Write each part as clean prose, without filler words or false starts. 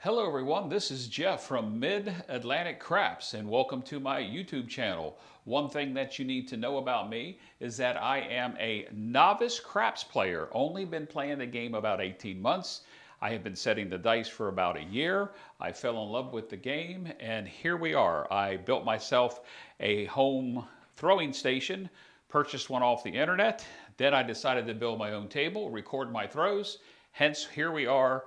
Hello everyone, this is Jeff from Mid-Atlantic Craps and welcome to my YouTube channel. One thing that you need to know about me is that I am a novice craps player. Only been playing the game about 18 months. I have been setting the dice for about a year. I fell in love with the game and here we are. I built myself a home throwing station, purchased one off the internet. Then I decided to build my own table, record my throws. Hence, here we are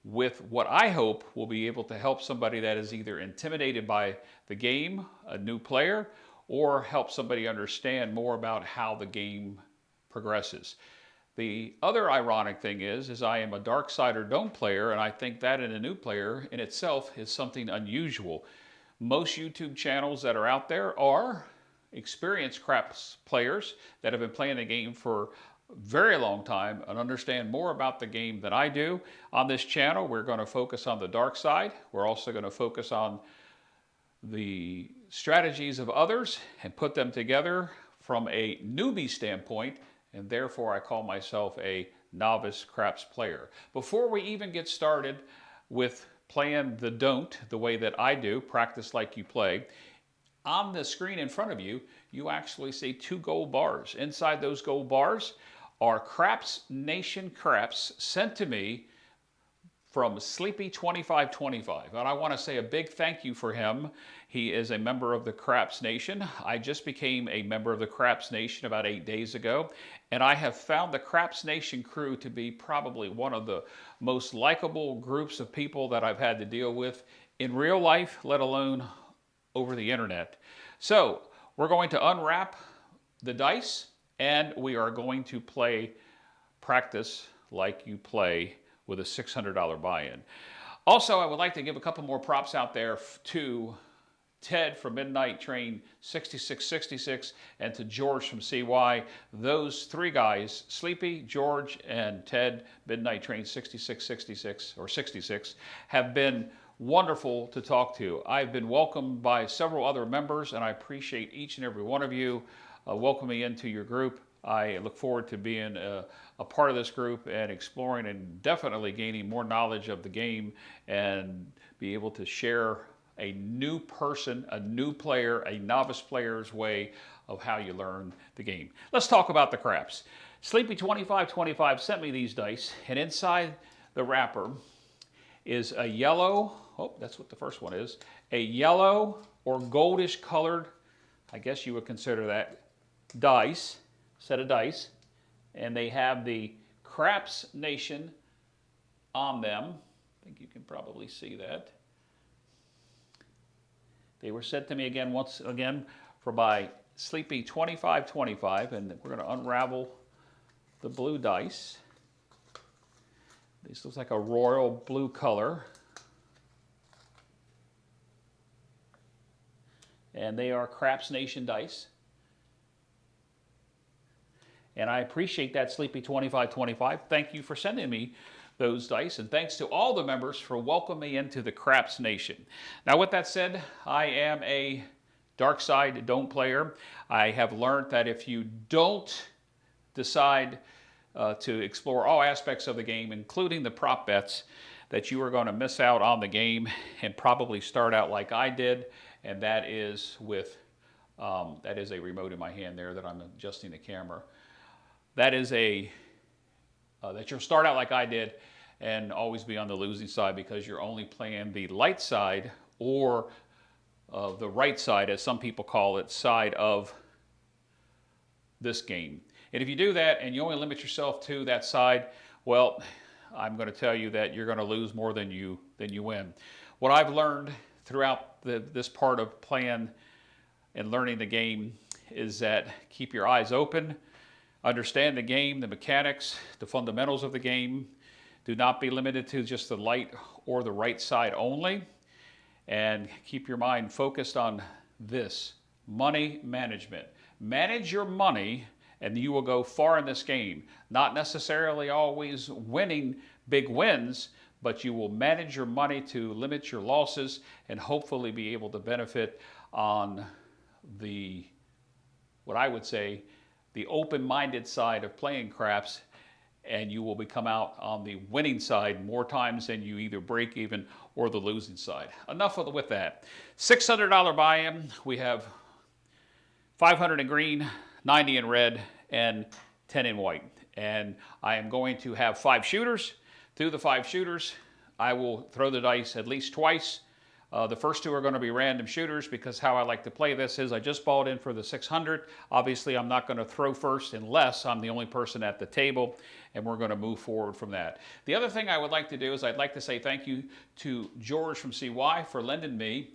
with what I hope will be able to help somebody that is either intimidated by the game, a new player, or help somebody understand more about how the game progresses. The other ironic thing is I am a dark side or don't player, and I think that in a new player in itself is something unusual. Most YouTube channels that are out there are experienced craps players that have been playing the game for very long time and understand more about the game than I do. On this channel, we're going to focus on the dark side. We're also going to focus on the strategies of others and put them together from a newbie standpoint, and therefore I call myself a novice craps player. Before we even get started with playing the don't the way that I do, practice like you play, on the screen in front of you, you actually see two gold bars. Inside those gold bars are Craps Nation craps sent to me from Sleepy2525. And I want to say a big thank you for him. He is a member of the Craps Nation. I just became a member of the Craps Nation about 8 days ago. And I have found the Craps Nation crew to be probably one of the most likable groups of people that I've had to deal with in real life, let alone over the internet. So we're going to unwrap the dice and we are going to practice like you play with a $600 buy-in. Also, I would like to give a couple more props out there to Ted from Midnight Train 6666 and to George from CY. Those three guys, Sleepy, George, and Ted, Midnight Train 6666 or 66, have been wonderful to talk to. I've been welcomed by several other members and I appreciate each and every one of you welcoming me into your group. I look forward to being a part of this group and exploring and definitely gaining more knowledge of the game and be able to share a new person, a new player, a novice player's way of how you learn the game. Let's talk about the craps. Sleepy2525 sent me these dice, and inside the wrapper is a yellow, that's what the first one is, a yellow or goldish colored, I guess you would consider that, set of dice, and they have the Craps Nation on them. I think you can probably see that. They were sent to me once again by Sleepy2525, and we're going to unravel the blue dice. This looks like a royal blue color. And they are Craps Nation dice. And I appreciate that, Sleepy2525. Thank you for sending me those dice. And thanks to all the members for welcoming me into the Craps Nation. Now, with that said, I am a dark side don't player. I have learned that if you don't decide to explore all aspects of the game, including the prop bets, that you are going to miss out on the game and probably start out like I did, and that is with, that is a remote in my hand there that I'm adjusting the camera. That is that you'll start out like I did and always be on the losing side because you're only playing the light side or the right side, as some people call it, side of this game. And if you do that and you only limit yourself to that side, well, I'm going to tell you that you're going to lose more than you win. What I've learned throughout this part of playing and learning the game is that keep your eyes open, understand the game, the mechanics, the fundamentals of the game. Do not be limited to just the light or the right side only. And keep your mind focused on this, money management. Manage your money and you will go far in this game. Not necessarily always winning big wins, but you will manage your money to limit your losses and hopefully be able to benefit on what I would say, the open-minded side of playing craps and you will come out on the winning side more times than you either break even or the losing side. Enough with that. $600 buy-in. We have 500 in green, 90 in red, and 10 in white. And I am going to have 5 shooters. Through the 5 shooters, I will throw the dice at least twice. The first 2 are going to be random shooters, because how I like to play this is I just balled in for the 600. Obviously, I'm not going to throw first unless I'm the only person at the table, and we're going to move forward from that. The other thing I would like to do is I'd like to say thank you to George from CY for lending me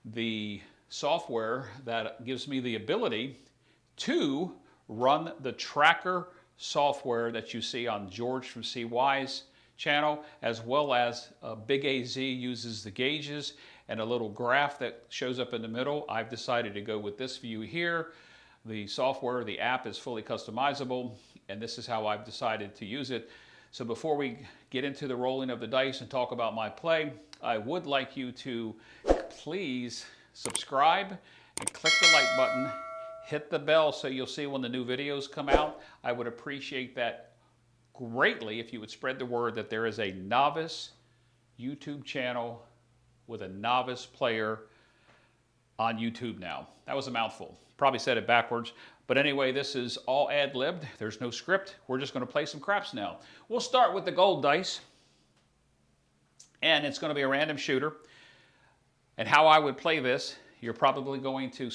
the software that gives me the ability to run the tracker software that you see on George from CY's channel, as well as Big AZ uses the gauges and a little graph that shows up in the middle. I've decided to go with this view here. The software, the app is fully customizable, and this is how I've decided to use it. So before we get into the rolling of the dice and talk about my play, I would like you to please subscribe and click the like button, hit the bell so you'll see when the new videos come out. I would appreciate that greatly if you would spread the word that there is a novice YouTube channel with a novice player on YouTube now. That was a mouthful. Probably said it backwards. But anyway, this is all ad-libbed. There's no script. We're just going to play some craps now. We'll start with the gold dice. And it's going to be a random shooter. And how I would play this, you're probably going to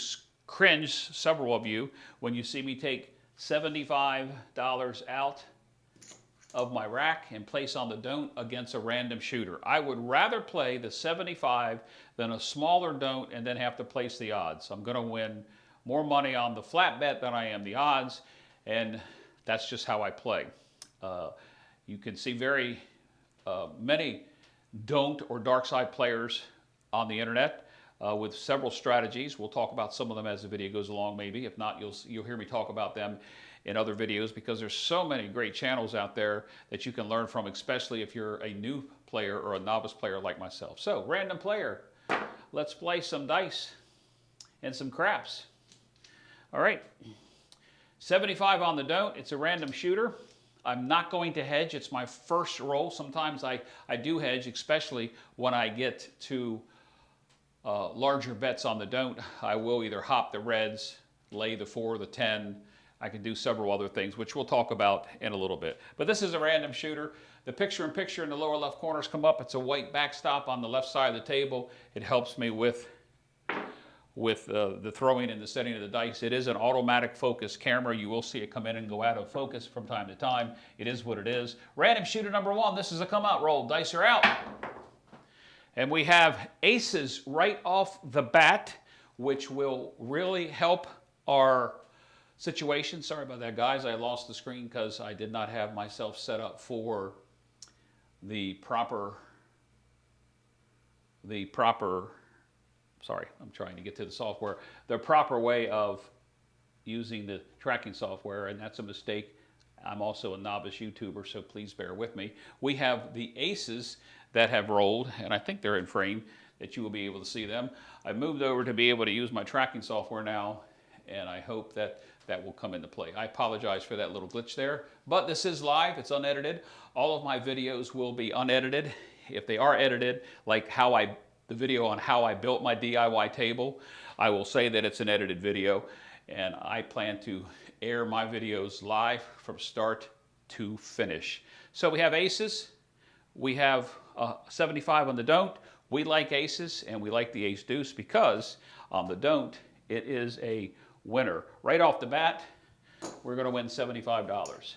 cringe, several of you, when you see me take $75 out of my rack and place on the don't against a random shooter. I would rather play the 75 than a smaller don't and then have to place the odds. I'm going to win more money on the flat bet than I am the odds, and that's just how I play. You can see very many don't or dark side players on the internet with several strategies. We'll talk about some of them as the video goes along maybe. If not, you'll hear me talk about them in other videos, because there's so many great channels out there that you can learn from, especially if you're a new player or a novice player like myself. So, random player, let's play some dice and some craps. All right, 75 on the don't. It's a random shooter. I'm not going to hedge. It's my first roll. Sometimes I do hedge, especially when I get to larger bets on the don't. I will either hop the reds, lay the 4, the 10. I can do several other things, which we'll talk about in a little bit. But this is a random shooter. The picture-in-picture in the lower left corners come up. It's a white backstop on the left side of the table. It helps me with the throwing and the setting of the dice. It is an automatic focus camera. You will see it come in and go out of focus from time to time. It is what it is. Random shooter number 1. This is a come out roll. Dice are out. And we have aces right off the bat, which will really help our situation. Sorry about that, guys. I lost the screen because I did not have myself set up for the proper, sorry, I'm trying to get to the software, the proper way of using the tracking software, and that's a mistake. I'm also a novice YouTuber, so please bear with me. We have the aces that have rolled, and I think they're in frame, that you will be able to see them. I moved over to be able to use my tracking software now, and I hope that that will come into play. I apologize for that little glitch there, but this is live, it's unedited. All of my videos will be unedited. If they are edited, like the video on how I built my DIY table, I will say that it's an edited video, and I plan to air my videos live from start to finish. So we have aces, we have 75 on the don't. We like aces, and we like the ace deuce because on the don't, it is a winner. Right off the bat, we're going to win $75.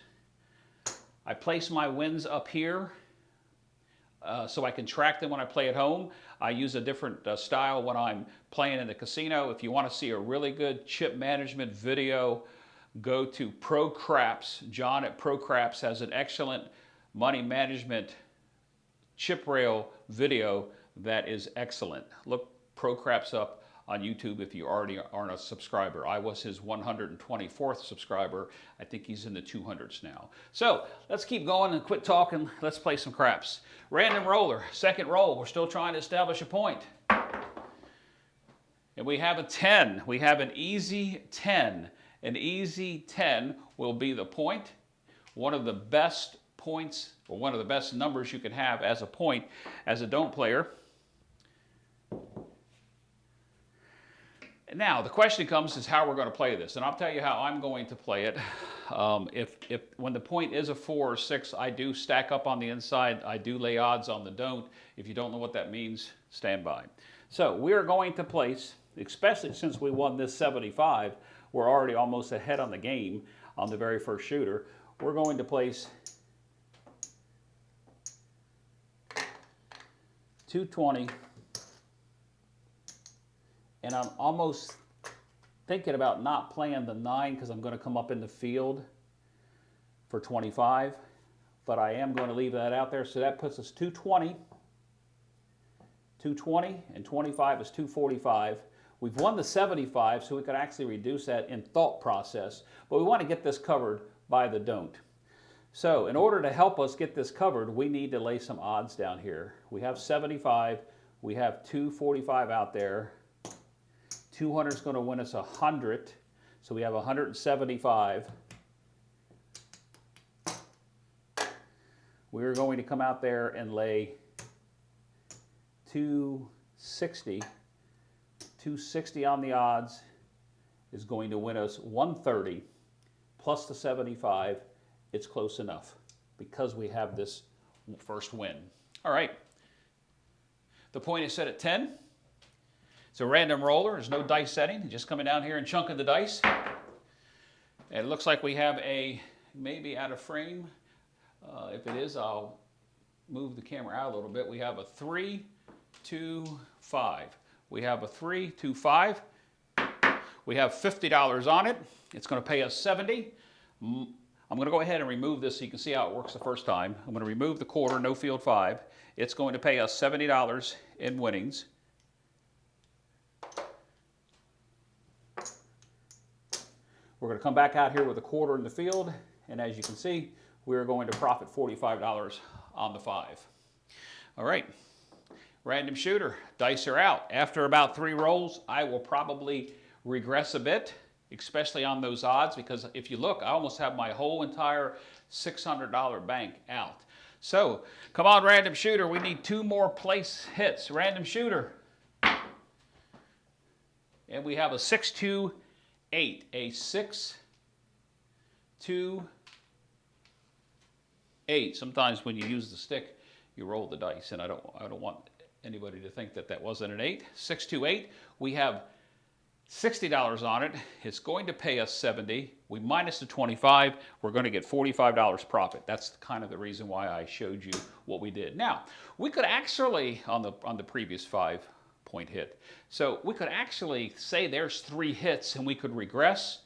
I place my wins up here so I can track them when I play at home. I use a different style when I'm playing in the casino. If you want to see a really good chip management video, go to Pro Craps. John at Pro Craps has an excellent money management chip rail video that is excellent. Look Pro Craps up on YouTube if you already aren't a subscriber. I was his 124th subscriber. I think he's in the 200s now. So let's keep going and quit talking. Let's play some craps. Random roller, second roll. We're still trying to establish a point. And we have a 10. We have an easy 10. An easy 10 will be the point. One of the best points, or one of the best numbers you can have as a point as a don't player. Now, the question comes is how we're going to play this, and I'll tell you how I'm going to play it. If when the point is a 4 or 6, I do stack up on the inside. I do lay odds on the don't. If you don't know what that means, stand by. So we are going to place, especially since we won this 75, we're already almost ahead on the game on the very first shooter. We're going to place 220. And I'm almost thinking about not playing the 9 because I'm going to come up in the field for 25. But I am going to leave that out there. So that puts us 220. 220 and 25 is 245. We've won the 75, so we could actually reduce that in thought process. But we want to get this covered by the don't. So in order to help us get this covered, we need to lay some odds down here. We have 75. We have 245 out there. 200 is going to win us 100, so we have 175. We're going to come out there and lay 260. 260 on the odds is going to win us 130 plus the 75. It's close enough because we have this first win. All right. The point is set at 10. It's a random roller. There's no dice setting. Just coming down here and chunking the dice. And it looks like we have a maybe out of frame. If it is, I'll move the camera out a little bit. We have a 3, 2, 5. We have a 3, 2, 5. We have $50 on it. It's going to pay us 70. I'm going to go ahead and remove this so you can see how it works the first time. I'm going to remove the quarter, no field 5. It's going to pay us $70 in winnings. We're going to come back out here with a quarter in the field, and as you can see, we're going to profit $45 on the 5. All right, random shooter, dice are out. After about 3 rolls, I will probably regress a bit, especially on those odds, because if you look, I almost have my whole entire $600 bank out. So, come on, random shooter, we need 2 more place hits. Random shooter. And we have a 6-2-8, a 6-2-8. Sometimes when you use the stick, you roll the dice, and I don't want anybody to think that that wasn't an 8. 6-2-8. We have $60 on it. It's going to pay us 70. We minus the 25. We're going to get $45 profit. That's kind of the reason why I showed you what we did. Now, we could actually on the previous 5-point hit. So we could actually say there's 3 hits and we could regress.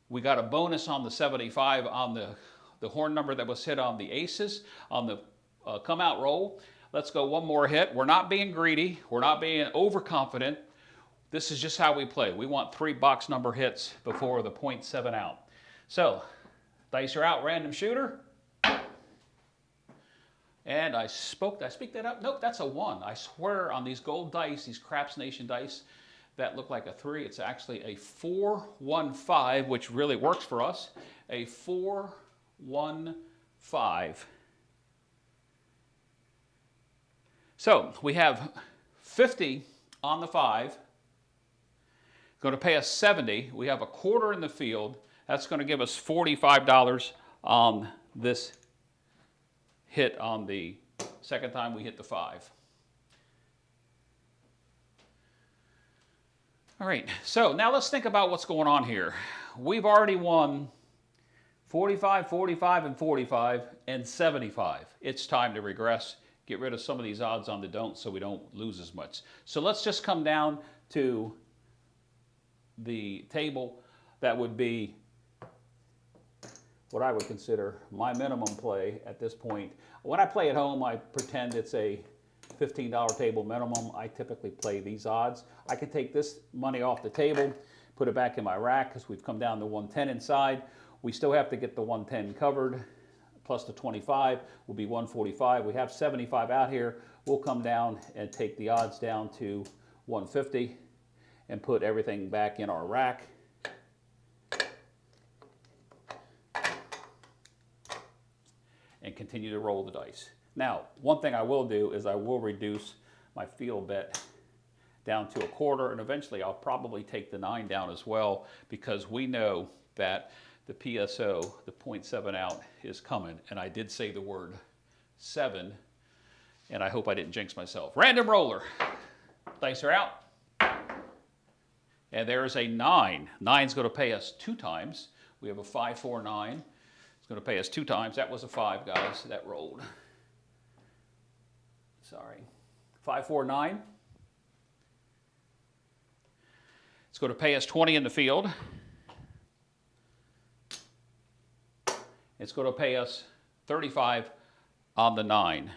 We got a bonus on the 75 on the horn number that was hit on the aces on the come out roll. Let's go one more hit. We're not being greedy. We're not being overconfident. This is just how we play. We want 3 box number hits before the 0.7 out. So, dice are out, random shooter. And did I speak that up? Nope, that's a 1. I swear on these gold dice, these Craps Nation dice, that look like a 3. It's actually a 4-1-5, which really works for us. A 4-1-5. So, we have 50 on the 5. Going to pay us 70. We have a quarter in the field. That's going to give us $45 on this hit on the second time we hit the 5. All right, so now let's think about what's going on here. We've already won 45, 45, and 45, and 75. It's time to regress. Get rid of some of these odds on the don't so we don't lose as much. So let's just come down to the table. That would be what I would consider my minimum play at this point. When I play at home, I pretend it's a $15 table minimum. I typically play these odds. I can take this money off the table, put it back in my rack because we've come down to 110 inside. We still have to get the 110 covered, plus the 25 will be 145. We have 75 out here. We'll come down and take the odds down to 150. And put everything back in our rack. And continue to roll the dice. Now, one thing I will do is I will reduce my field bet down to a quarter, and eventually I'll probably take the 9 down as well, because we know that the PSO, the 0.7 out, is coming. And I did say the word 7, and I hope I didn't jinx myself. Random roller. Dice are out. And there's a 9. 9's going to pay us 2 times. We have a 5, 4, 9. It's going to pay us 2 times. That was a 5, guys. That rolled. Sorry. 5, 4, 9. It's going to pay us 20 in the field. It's going to pay us 35 on the 9.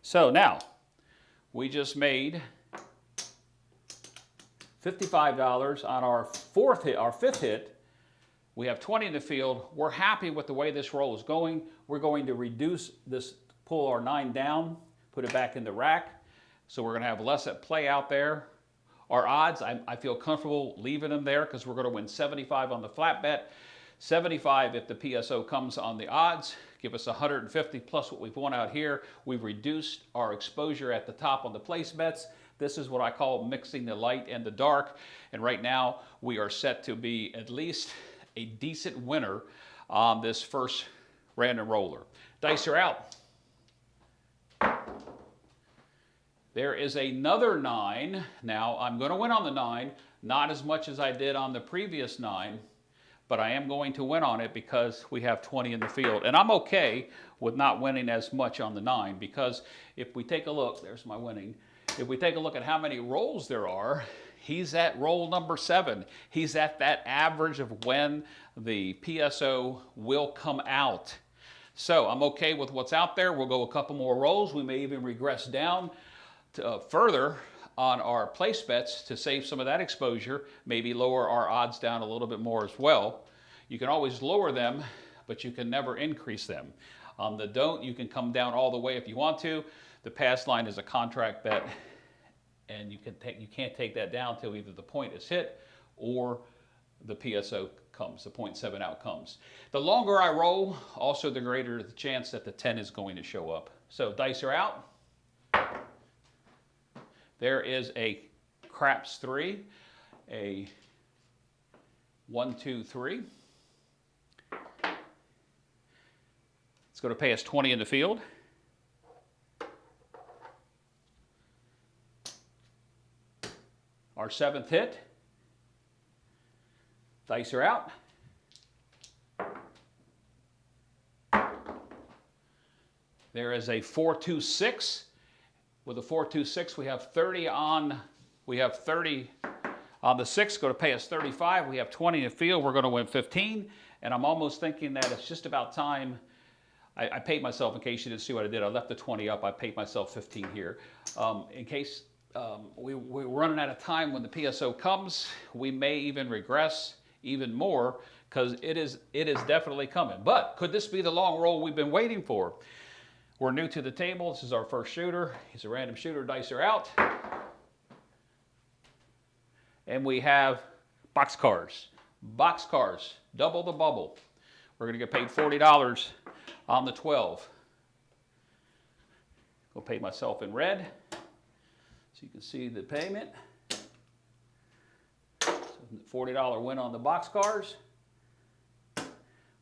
So now, we just made $55 on our fifth hit. We have 20 in the field. We're happy with the way this roll is going. We're going to reduce this, pull our 9 down, put it back in the rack. So we're going to have less at play out there. Our odds, I feel comfortable leaving them there because we're going to win 75 on the flat bet. 75 if the PSO comes on the odds, give us 150 plus what we've won out here. We've reduced our exposure at the top on the place bets. This is what I call mixing the light and the dark. And right now we are set to be at least a decent winner on this first random roller. Dice are out. There is another 9. Now I'm going to win on the 9, not as much as I did on the previous 9. But I am going to win on it because we have 20 in the field. And I'm okay with not winning as much on the 9, because if we take a look, there's my winning. If we take a look at how many rolls there are, he's at roll number 7. He's at that average of when the PSO will come out. So I'm okay with what's out there. We'll go a couple more rolls. We may even regress down to, further on our place bets to save some of that exposure, maybe lower our odds down a little bit more as well. You can always lower them, but you can never increase them. On the don't, you can come down all the way if you want to. The pass line is a contract bet, and you can't take that down till either the point is hit or the PSO comes, the 0.7 out comes. The longer I roll, also the greater the chance that the 10 is going to show up. So dice are out. There is a craps 3, a 1, 2, 3. It's going to pay us 20 in the field. Our 7th hit. Dice are out. There is a 4, 2, 6. With a 4, 2, 6, we have 30 on. We have 30 on the 6. Going to pay us 35. We have 20 in the field. We're going to win 15. And I'm almost thinking that it's just about time. I paid myself, in case you didn't see what I did. I left the 20 up. I paid myself 15 here. In case we're running out of time when the PSO comes, we may even regress even more, because it is definitely coming. But could this be the long roll we've been waiting for? We're new to the table. This is our first shooter. He's a random shooter. Dice are out. And we have boxcars. Boxcars. Double the bubble. We're going to get paid $40 on the 12. Go pay myself in red so you can see the payment. So $40 win on the boxcars.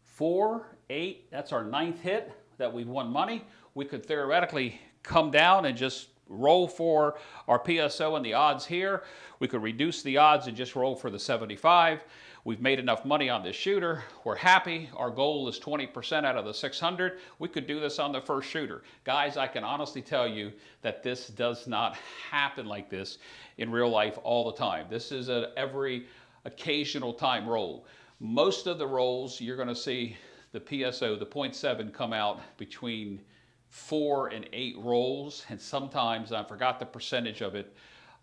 4, 8. That's our 9th hit that we've won money. We could theoretically come down and just roll for our PSO and the odds here. We could reduce the odds and just roll for the 75. We've made enough money on this shooter. We're happy. Our goal is 20% out of the 600. We could do this on the first shooter. Guys, I can honestly tell you that this does not happen like this in real life all the time. This is an every occasional time roll. Most of the rolls you're going to see the PSO, the 0.7, come out between 4 and 8 rolls, and sometimes, I forgot the percentage of it,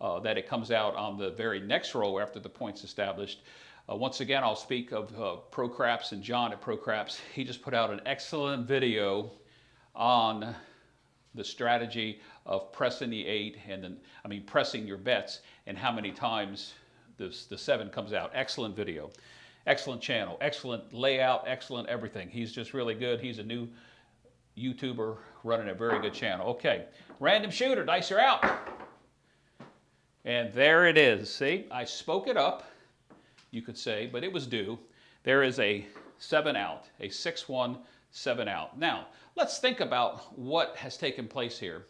that it comes out on the very next roll after the point's established. Once again, I'll speak of Pro Craps and John at Pro Craps. He just put out an excellent video on the strategy of pressing the 8 and then, pressing your bets and how many times the 7 comes out. Excellent video. Excellent channel, excellent layout, excellent everything. He's just really good. He's a new YouTuber running a very good channel. Okay, random shooter, dice are out. And there it is. See, I spoke it up, you could say, but it was due. There is a 7 out, a 6-1, 7 out. Now, let's think about what has taken place here.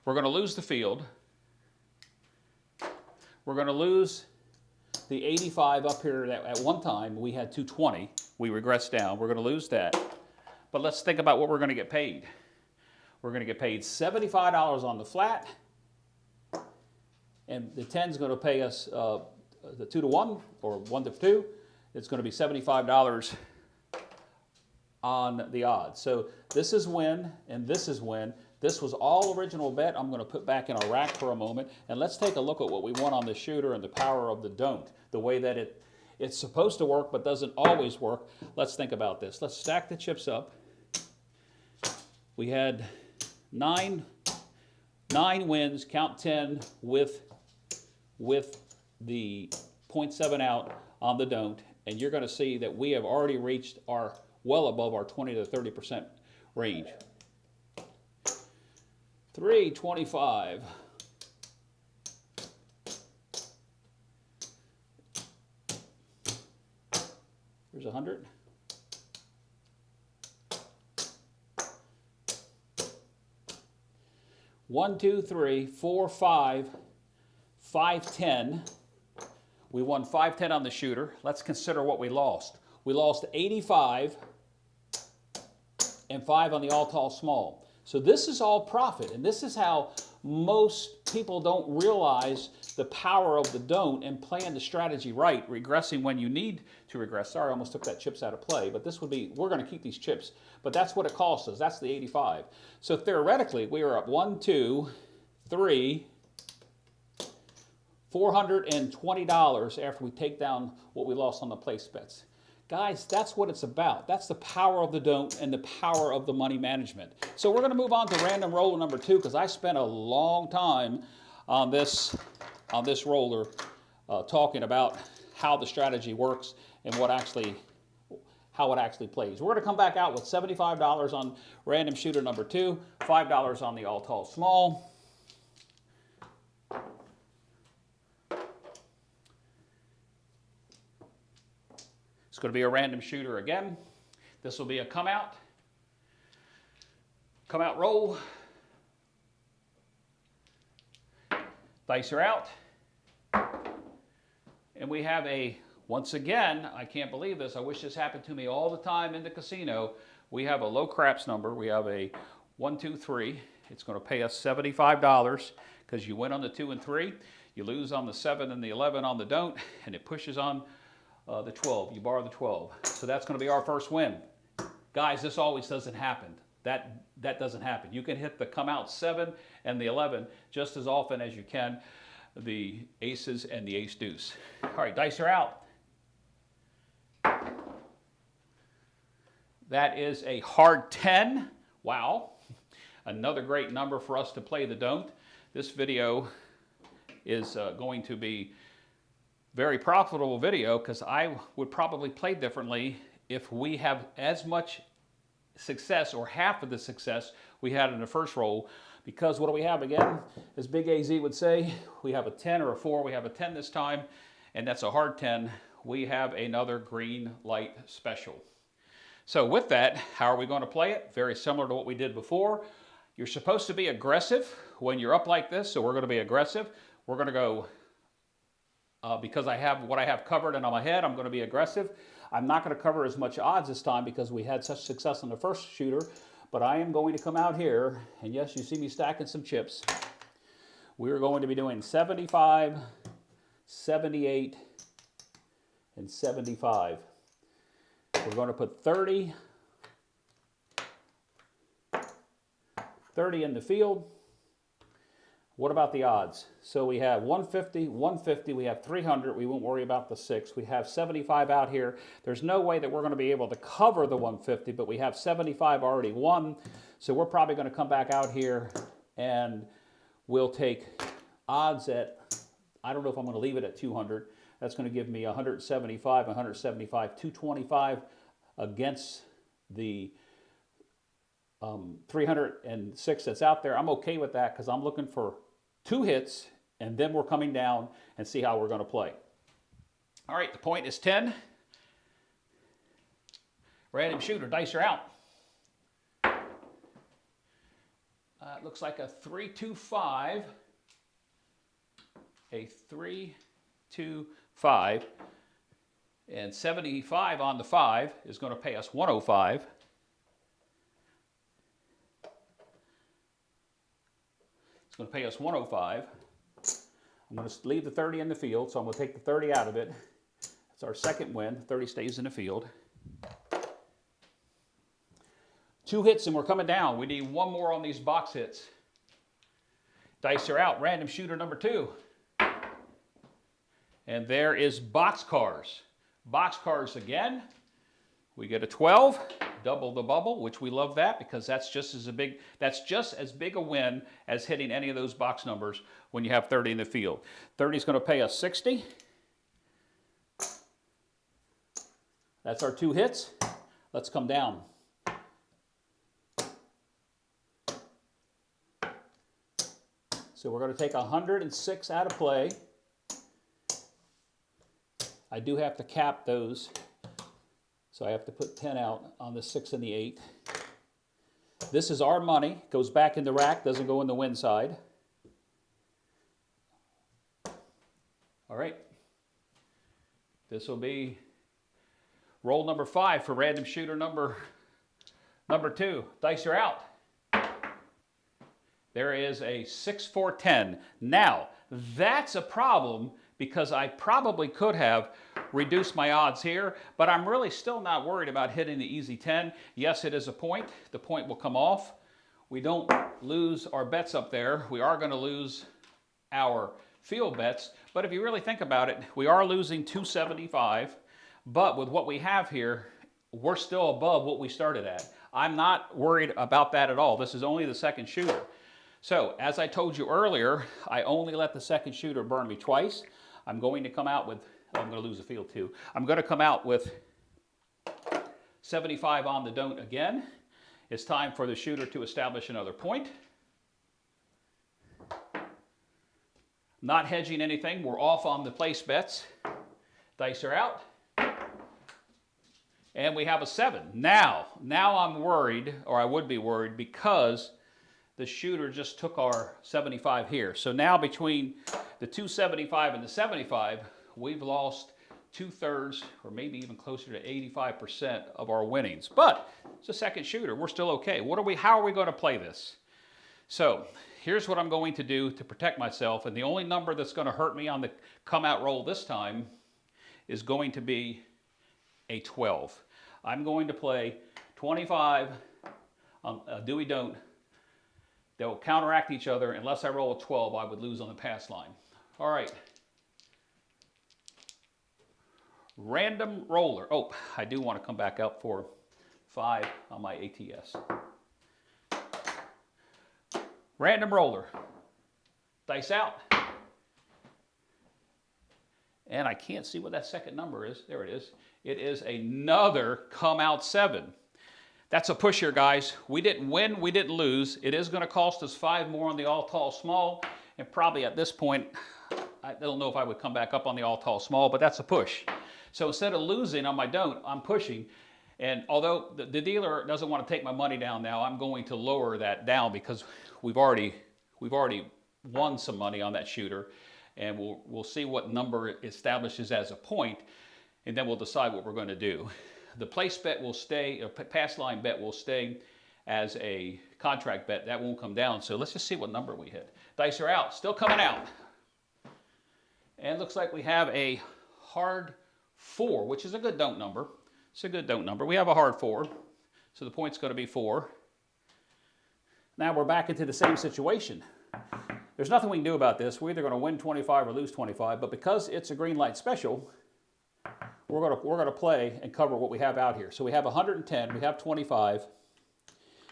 We're going to lose the field. We're going to lose the 85 up here. At one time, we had 220. We regressed down. We're going to lose that. But let's think about what we're going to get paid. We're going to get paid $75 on the flat. And the 10 is going to pay us the 2 to 1 or 1 to 2. It's going to be $75 on the odds. So this is win and this is win. This was all original bet. I'm going to put back in our rack for a moment. And let's take a look at what we won on the shooter and the power of the don't. The way that it's supposed to work but doesn't always work. Let's think about this. Let's stack the chips up. We had nine wins, count 10 with the 0.7 out on the don't, and you're going to see that we have already reached our well above our 20 to 30% range. 325. Here's 100. One, two, three, four, five, 510. We won 510 on the shooter. Let's consider what we lost. We lost 85 and 5 on the all tall small. So this is all profit, and this is how most people don't realize the power of the don't and playing the strategy right, regressing when you need to regress. Sorry, I almost took that chips out of play, but this would be, we're going to keep these chips, but that's what it costs us. That's the 85. So theoretically, we are up 1, 2, 3, $420 after we take down what we lost on the place bets. Guys, that's what it's about. That's the power of the don't and the power of the money management. So we're going to move on to random roller number 2 because I spent a long time on this roller talking about how the strategy works and how it actually plays. We're going to come back out with $75 on random shooter number 2, $5 on the all tall small. It's going to be a random shooter again. This will be a come out roll. Dice are out. And we have once again, I can't believe this. I wish this happened to me all the time in the casino. We have a low craps number. We have a 1, 2, 3. It's going to pay us $75 because you win on the 2 and 3. You lose on the 7 and the 11 on the don't, and it pushes on the 12. You borrow the 12. So that's going to be our first win. Guys, this always doesn't happen. That doesn't happen. You can hit the come out 7 and the 11 just as often as you can the aces and the ace deuce. All right, dice are out. That is a hard 10. Wow. Another great number for us to play the don't. This video is going to be very profitable video because I would probably play differently if we have as much success or half of the success we had in the first roll. Because what do we have again? As Big AZ would say, we have a 10 or a 4. We have a 10 this time, and that's a hard 10. We have another green light special. So with that, how are we going to play it? Very similar to what we did before. You're supposed to be aggressive when you're up like this, so we're going to be aggressive. We're going to go because I have what I have covered and on my head, I'm going to be aggressive. I'm not going to cover as much odds this time because we had such success on the first shooter, but I am going to come out here, and yes, you see me stacking some chips. We're going to be doing 75, 78, and 75. We're going to put 30 in the field. What about the odds? So we have 150, 150, we have 300, we won't worry about the 6. We have 75 out here. There's no way that we're going to be able to cover the 150, but we have 75 already won. So we're probably going to come back out here and we'll take odds at, I don't know if I'm going to leave it at 200. That's going to give me 175, 175, 225 against the 306 that's out there. I'm okay with that because I'm looking for 2 hits, and then we're coming down and see how we're going to play. All right, the point is 10. Random shooter, dice are out. It looks like a 3-2-5. A 3-2-5. And 75 on the 5 is going to pay us 105. It's going to pay us 105. I'm going to leave the 30 in the field, so I'm going to take the 30 out of it. That's our second win. The 30 stays in the field. 2 hits and we're coming down. We need 1 more on these box hits. Dice are out. Random shooter number 2. And there is boxcars. Boxcars again. We get a 12, double the bubble, which we love that because that's just as big a win as hitting any of those box numbers when you have 30 in the field. 30 is going to pay us 60. That's our 2 hits. Let's come down. So we're going to take 106 out of play. I do have to cap those, so I have to put 10 out on the 6 and the 8. This is our money, goes back in the rack, doesn't go in the win side. All right. This will be roll number 5 for random shooter number 2. Dice are out. There is a 6-4-10. Now, that's a problem because I probably could have reduced my odds here, but I'm really still not worried about hitting the easy 10. Yes, it is a point. The point will come off. We don't lose our bets up there. We are going to lose our field bets, but if you really think about it, we are losing 275, but with what we have here, we're still above what we started at. I'm not worried about that at all. This is only the second shooter. So, as I told you earlier, I only let the second shooter burn me twice. I'm going to come out with, I'm going to lose the field too. I'm going to come out with 75 on the don't again. It's time for the shooter to establish another point. Not hedging anything. We're off on the place bets. Dice are out. And we have a 7. Now I'm worried, or I would be worried, because the shooter just took our 75 here. So now between the 275 and the 75, we've lost 2/3 or maybe even closer to 85% of our winnings. But it's a second shooter. We're still okay. How are we going to play this? So here's what I'm going to do to protect myself. And the only number that's going to hurt me on the come out roll this time is going to be a 12. I'm going to play 25 on a do we don't. They'll counteract each other. Unless I roll a 12, I would lose on the pass line. All right. Random roller. Oh, I do want to come back up for 5 on my ATS. Random roller. Dice out. And I can't see what that second number is. There it is. It is another come out 7. That's a push here, guys. We didn't win, we didn't lose. It is going to cost us 5 more on the all tall small, and probably at this point, I don't know if I would come back up on the all tall small, but that's a push. So instead of losing on my don't, I'm pushing. And although the dealer doesn't want to take my money down now, I'm going to lower that down because we've already won some money on that shooter, and we'll see what number it establishes as a point, and then we'll decide what we're going to do. The place bet will stay, a pass line bet will stay as a contract bet. That won't come down. So let's just see what number we hit. Dice are out, still coming out. And looks like we have a hard 4, which is a good don't number. It's a good don't number. We have a hard 4, so the point's going to be 4. Now we're back into the same situation. There's nothing we can do about this. We're either going to win 25 or lose 25, but because it's a green light special, we're going to play and cover what we have out here. So we have 110, we have 25.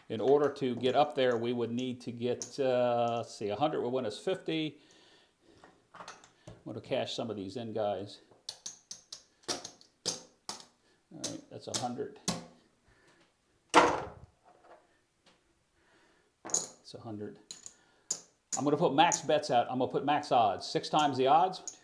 In order to get up there, we would need to get, let's see, 100 will win us 50. I'm going to cash some of these in, guys. All right, that's 100. 100. I'm going to put max bets out. I'm going to put max odds. 6 times the odds.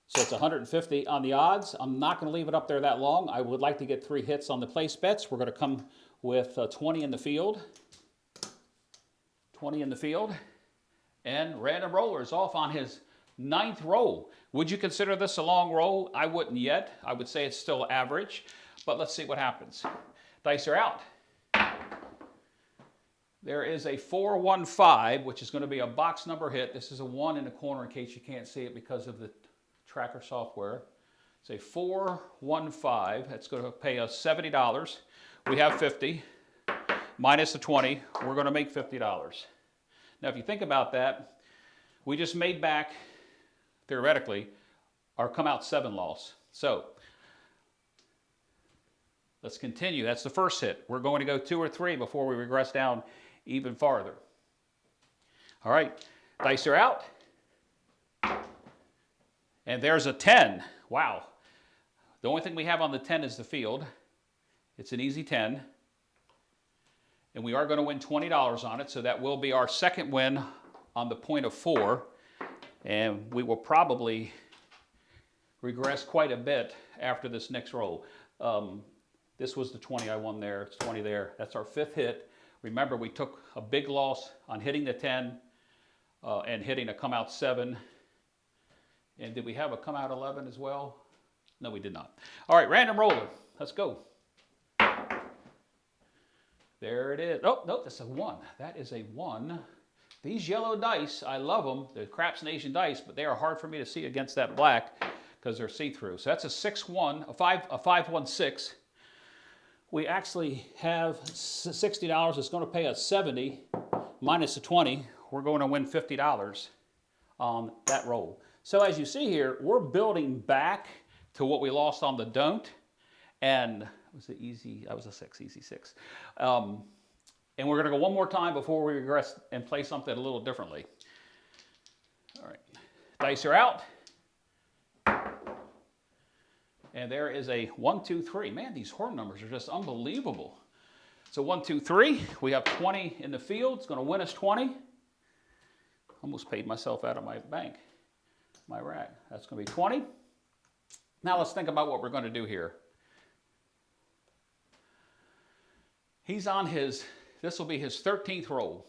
So it's 150 on the odds. I'm not going to leave it up there that long. I would like to get 3 hits on the place bets. We're going to come with 20 in the field. 20 in the field. And Random Roller is off on his 9th roll. Would you consider this a long roll? I wouldn't yet. I would say it's still average. But let's see what happens. Dice are out. There is a 415, which is going to be a box number hit. This is a 1 in the corner in case you can't see it because of the tracker software. It's a 415. That's going to pay us $70. We have 50. Minus the 20, we're going to make $50. Now, if you think about that, we just made back, theoretically, our come out 7 loss. So let's continue. That's the first hit. We're going to go 2 or 3 before we regress down even farther. All right, dice are out. And there's a 10. Wow. The only thing we have on the 10 is the field. It's an easy 10. And we are going to win $20 on it, so that will be our second win on the point of 4. And we will probably regress quite a bit after this next roll. This was the 20 I won there. It's 20 there. That's our 5th hit. Remember, we took a big loss on hitting the 10 and hitting a come out 7. And did we have a come out 11 as well? No, we did not. All right, Random Roller. Let's go. There it is. Oh, no, that's a 1. That is a 1. These yellow dice, I love them. They're Craps Nation dice, but they are hard for me to see against that black because they're see-through. So that's a 6-1, a 5-1-6. We actually have $60. It's going to pay us 70 minus the 20. We're going to win $50 on that roll. So as you see here, we're building back to what we lost on the don't. And it was the easy, that was a 6, easy 6. And we're going to go one more time before we regress and play something a little differently. All right, dice are out. And there is a 1, 2, 3. Man, these horn numbers are just unbelievable. So 1, 2, 3. We have 20 in the field. It's going to win us 20. Almost paid myself out of my bank, my rack. That's going to be 20. Now let's think about what we're going to do here. He's on his, this will be his 13th roll.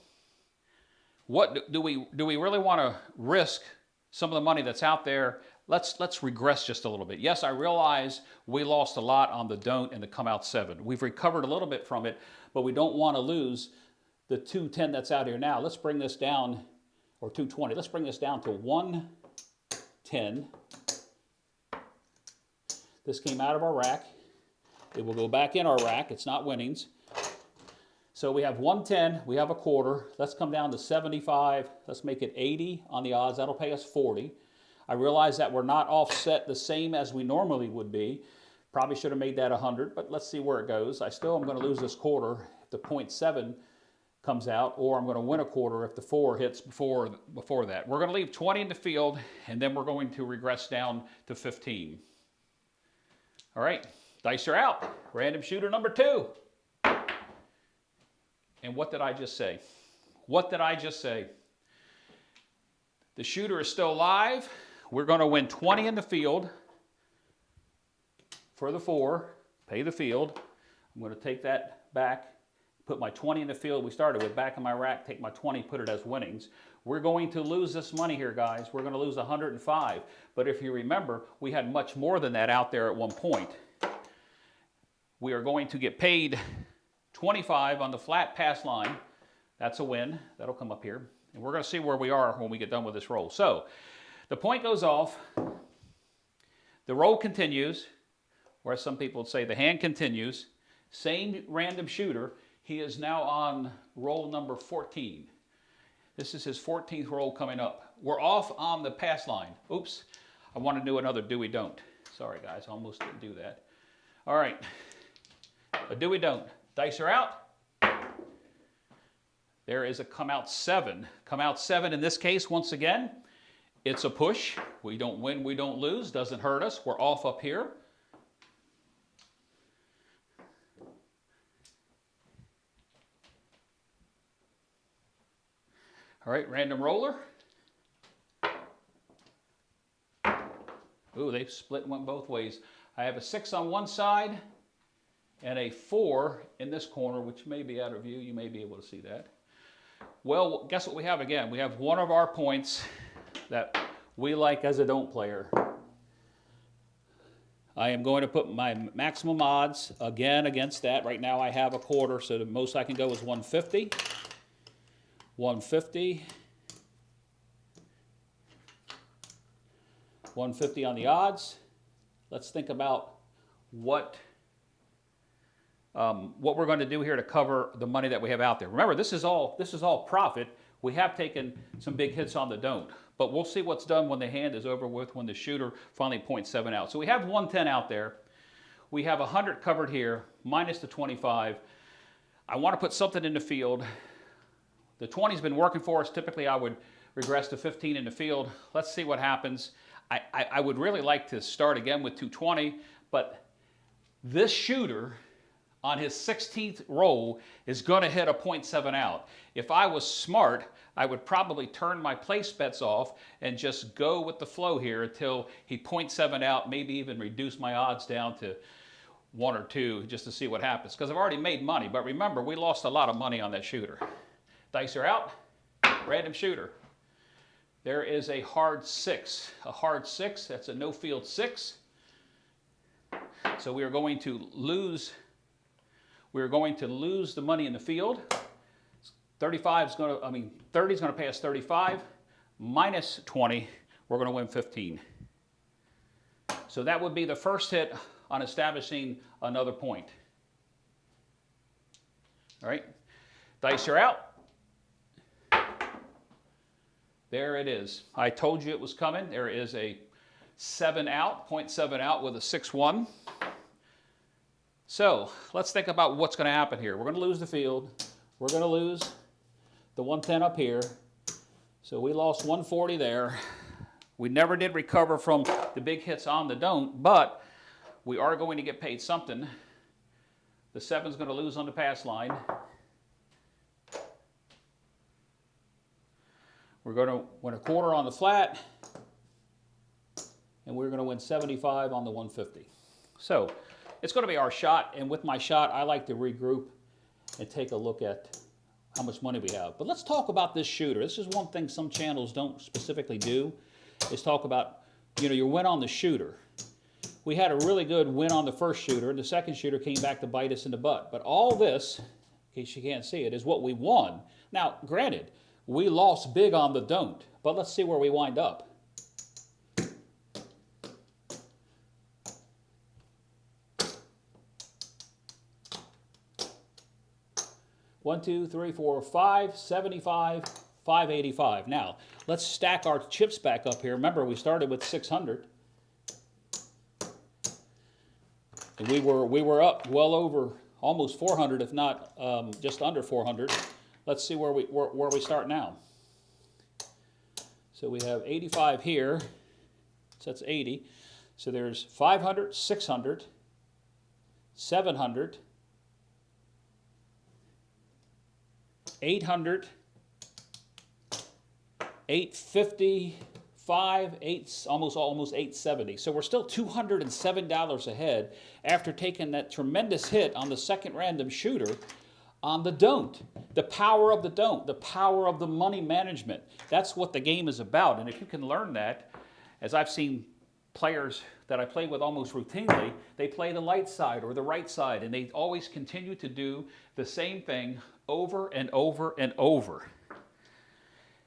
What do we really want to risk some of the money that's out there? Let's regress just a little bit. Yes, I realize we lost a lot on the don't and the come out 7. We've recovered a little bit from it, but we don't want to lose the 210 that's out here now. Let's bring this down, or 220. Let's bring this down to 110. This came out of our rack. It will go back in our rack. It's not winnings. So we have 110, we have a quarter. Let's come down to 75. Let's make it 80 on the odds. That'll pay us 40. I realize that we're not offset the same as we normally would be. Probably should have made that 100, but let's see where it goes. I still am going to lose this quarter if the 0.7 comes out, or I'm going to win a quarter if the 4 hits before that. We're going to leave 20 in the field, and then we're going to regress down to 15. All right, dice are out. Random shooter number 2. And what did I just say? What did I just say? The shooter is still alive. We're going to win 20 in the field for the 4, pay the field. I'm going to take that back, put my 20 in the field we started with back in my rack, take my 20, put it as winnings. We're going to lose this money here, guys. We're going to lose 105. But if you remember, we had much more than that out there at one point. We are going to get paid 25 on the flat pass line. That's a win. That'll come up here. And we're going to see where we are when we get done with this roll. So the point goes off. The roll continues, or as some people would say, the hand continues. Same random shooter. He is now on roll number 14. This is his 14th roll coming up. We're off on the pass line. Oops. I want to do another do-we-don't. Sorry, guys. I almost didn't do that. All right. A do-we-don't. Dice are out. There is a come out 7. Come out 7 in this case, once again, it's a push. We don't win, we don't lose. Doesn't hurt us. We're off up here. All right, random roller. Ooh, they split and went both ways. I have a 6 on one side and a 4 in this corner, which may be out of view. You may be able to see that. Well, guess what we have again? We have one of our points that we like as a don't player. I am going to put my maximum odds again against that. Right now I have a quarter, so the most I can go is 150. 150. 150 on the odds. Let's think about what we're going to do here to cover the money that we have out there. Remember, this is all profit. We have taken some big hits on the don't, but we'll see what's done when the hand is over with, when the shooter finally points 7 out. So we have 110 out there. We have 100 covered here, minus the 25. I want to put something in the field. The 20's been working for us. Typically, I would regress to 15 in the field. Let's see what happens. I would really like to start again with 220, but this shooter on his 16th roll is going to hit a 0.7 out. If I was smart, I would probably turn my place bets off and just go with the flow here until he 0.7 out, maybe even reduce my odds down to 1 or 2 just to see what happens, because I've already made money. But remember, we lost a lot of money on that shooter. Dice are out, random shooter. There is a hard 6. A hard 6, that's a no field 6. So we are going to lose the money in the field. 35 is going to, 30 is going to pay us 35. Minus 20, we're going to win 15. So that would be the first hit on establishing another point. All right, dice are out. There it is. I told you it was coming. There is a 7 out, 0.7 out with a 6-1. So let's think about what's going to happen here. We're going to lose the field. We're going to lose the 110 up here. So we lost 140 there. We never did recover from the big hits on the don't, but we are going to get paid something. The 7's going to lose on the pass line. We're going to win a quarter on the flat, and we're going to win 75 on the 150. So it's going to be our shot, and with my shot, I like to regroup and take a look at how much money we have. But let's talk about this shooter. This is one thing some channels don't specifically do, is talk about, your win on the shooter. We had a really good win on the first shooter, and the second shooter came back to bite us in the butt. But all this, in case you can't see it, is what we won. Now, granted, we lost big on the don't, but let's see where we wind up. One, two, three, four, 575, 585. Now, let's stack our chips back up here. Remember, we started with 600. And we were up well over almost 400, if not just under 400. Let's see where we start now. So we have 85 here. So that's 80. So there's 500, 600, 700, 800, 855, almost 870. So we're still $207 ahead after taking that tremendous hit on the second random shooter on the don't. The power of the don't, the power of the money management. That's what the game is about. And if you can learn that, as I've seen players that I play with almost routinely, they play the light side or the right side, and they always continue to do the same thing over and over and over.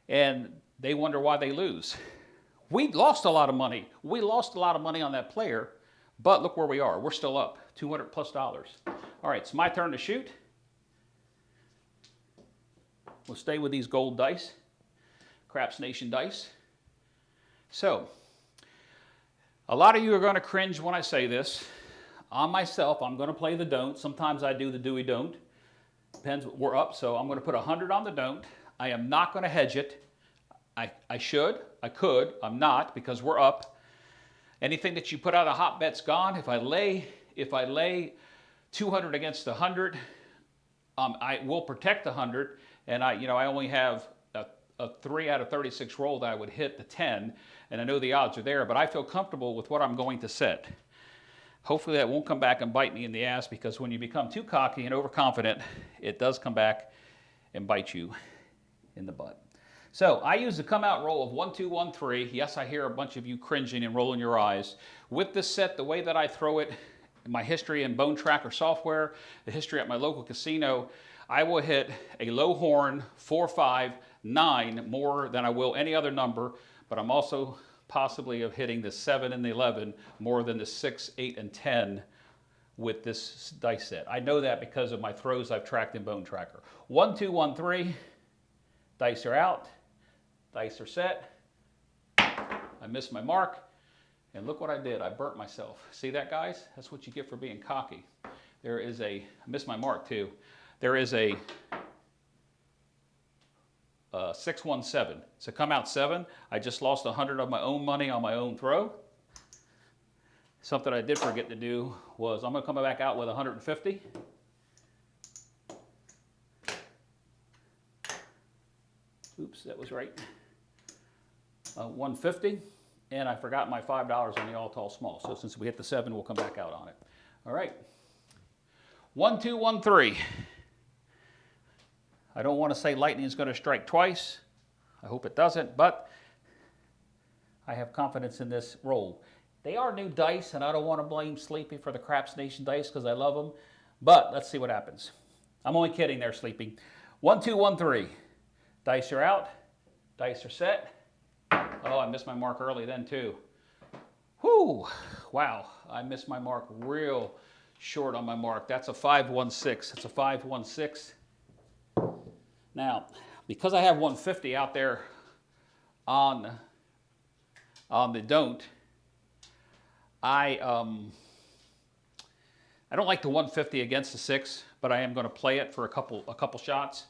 And they wonder why they lose. We lost a lot of money. We lost a lot of money on that player, but look where we are. We're still up, $200 plus. All right, it's my turn to shoot. We'll stay with these gold dice, Craps Nation dice. So, a lot of you are going to cringe when I say this. On myself, I'm going to play the don't. Sometimes I do the do-we don't. Depends, we're up, so I'm going to put 100 on the don't. I am not going to hedge it. I should, I could, I'm not, because we're up. Anything that you put out a hot bet's gone. If I lay 200 against 100, I will protect the 100, and I only have a 3 out of 36 roll that I would hit the 10, and I know the odds are there, but I feel comfortable with what I'm going to set. Hopefully that won't come back and bite me in the ass, because when you become too cocky and overconfident, it does come back and bite you in the butt. So I use the come out roll of 1, 2, 1, 3. Yes, I hear a bunch of you cringing and rolling your eyes. With this set, the way that I throw it, my history in Bone Tracker software, the history at my local casino, I will hit a low horn, 4, 5, 9 more than I will any other number, but I'm also possibly of hitting the 7 and the 11 more than the 6, 8, and 10 with this dice set. I know that because of my throws I've tracked in Bone Tracker. 1, 2, 1, 3, dice are out, dice are set. I missed my mark, and look what I did. I burnt myself. See that, guys? That's what you get for being cocky. There is a, I missed my mark too. There is a 617. So come out 7. I just lost 100 of my own money on my own throw. Something I did forget to do was I'm going to come back out with 150. Oops, that was right. 150, and I forgot my $5 on the all tall small. So since we hit the 7, we'll come back out on it. All right. 1, 2, 1, 3. I don't want to say lightning is going to strike twice. I hope it doesn't, but I have confidence in this roll. They are new dice, and I don't want to blame Sleepy for the Craps Nation dice because I love them, but let's see what happens. I'm only kidding there, Sleepy. 1, 2, 1, 3. Dice are out. Dice are set. Oh, I missed my mark early then too. Whew, wow, I missed my mark real short on my mark. That's a 516. That's a 516. Now, because I have 150 out there on the don't, I don't like the 150 against the 6, but I am going to play it for a couple shots.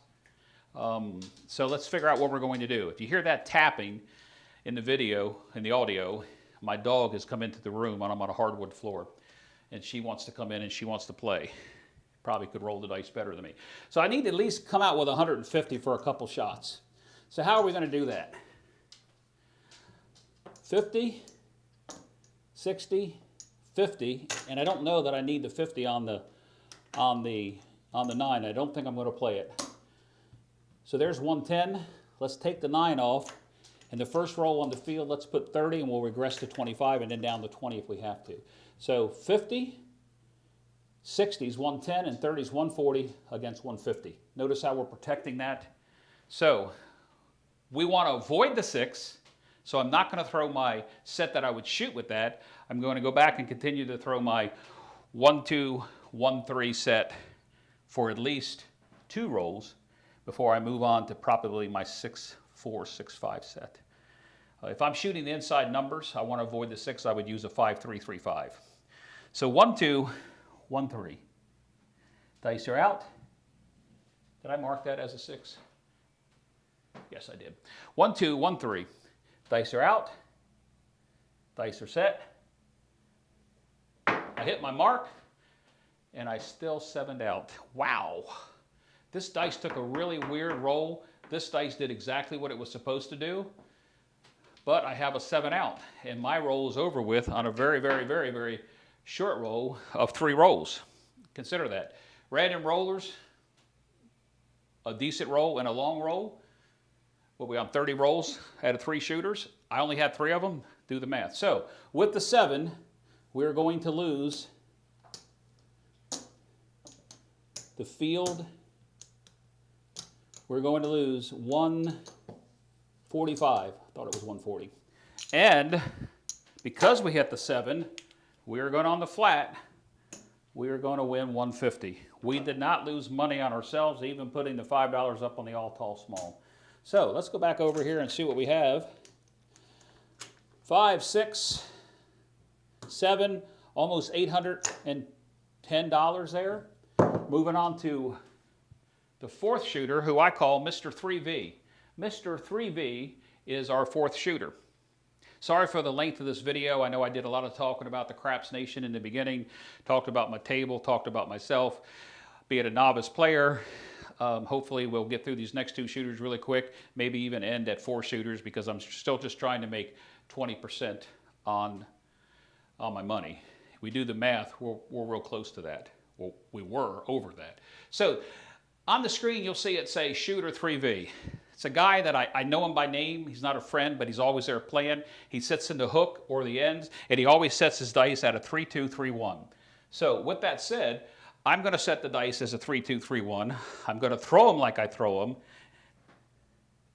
So let's figure out what we're going to do. If you hear that tapping in the video, in the audio, my dog has come into the room and I'm on a hardwood floor, and she wants to come in and she wants to play. Probably could roll the dice better than me. So I need to at least come out with 150 for a couple shots. So how are we going to do that? 50, 60, 50, and I don't know that I need the 50 on the 9. I don't think I'm going to play it. So there's 110. Let's take the 9 off. And the first roll on the field, let's put 30, and we'll regress to 25 and then down to 20 if we have to. So 50, 60 is 110, and 30 is 140 against 150. Notice how we're protecting that. So we want to avoid the 6, so I'm not going to throw my set that I would shoot with that. I'm going to go back and continue to throw my 1, 2, 1, 3 set for at least 2 rolls before I move on to probably my 6, 4, 6, 5 set. If I'm shooting the inside numbers, I want to avoid the 6. I would use a 5, 3, 3, 5. So 1, 2, 1, 3. Dice are out. Did I mark that as a 6? Yes, I did. 1, 2, 1, 3. Dice are out. Dice are set. I hit my mark, and I still 7'd out. Wow. This dice took a really weird roll. This dice did exactly what it was supposed to do, but I have a 7 out, and my roll is over with on a very, very, very, very short roll of 3 rolls. Consider that. Random rollers, a decent roll and a long roll. What we on 30 rolls out of 3 shooters. I only had 3 of them. Do the math. So with the 7, we're going to lose the field. We're going to lose 145. I thought it was 140. And because we hit the 7, we're going on the flat. We are going to win 150. We did not lose money on ourselves, even putting the $5 up on the all tall small. So let's go back over here and see what we have. 5, 6, 7, almost $810 there. Moving on to the 4th shooter, who I call Mr. 3V. Mr. 3V is our 4th shooter. Sorry for the length of this video. I know I did a lot of talking about the Craps Nation in the beginning, talked about my table, talked about myself, being a novice player. Hopefully we'll get through these next 2 shooters really quick, maybe even end at 4 shooters, because I'm still just trying to make 20% on my money. If we do the math, we're real close to that. Well, we were over that. So on the screen, you'll see it say Shooter 3V. It's a guy that I know him by name. He's not a friend, but he's always there playing. He sits in the hook or the ends, and he always sets his dice at a 3-2, 3-1. So with that said, I'm going to set the dice as a 3-2, 3-1. I'm going to throw them like I throw them.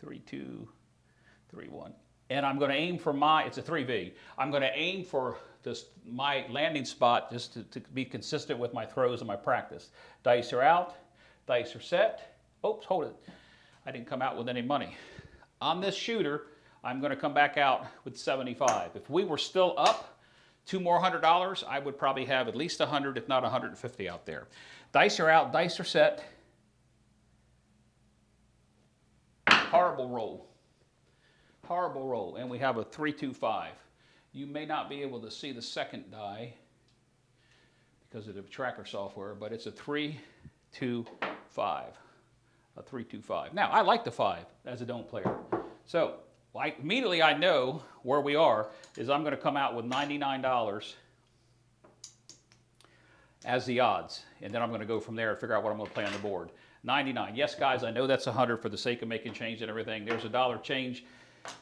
3-2, 3-1. And I'm going to aim for it's a 3V. I'm going to aim for my landing spot just to be consistent with my throws and my practice. Dice are out. Dice are set. Oops, hold it. I didn't come out with any money. On this shooter, I'm going to come back out with 75. If we were still up $2 more $100, I would probably have at least 100, if not 150 out there. Dice are out. Dice are set. Horrible roll. Horrible roll. And we have a 3-2-5. You may not be able to see the second die because of the tracker software, but it's a 3-2-5. A 3-2-5. Now, I like the 5 as a don't player. So, immediately I know where we are is I'm going to come out with $99 as the odds. And then I'm going to go from there and figure out what I'm going to play on the board. 99. Yes, guys, I know that's 100 for the sake of making change and everything. There's a dollar change.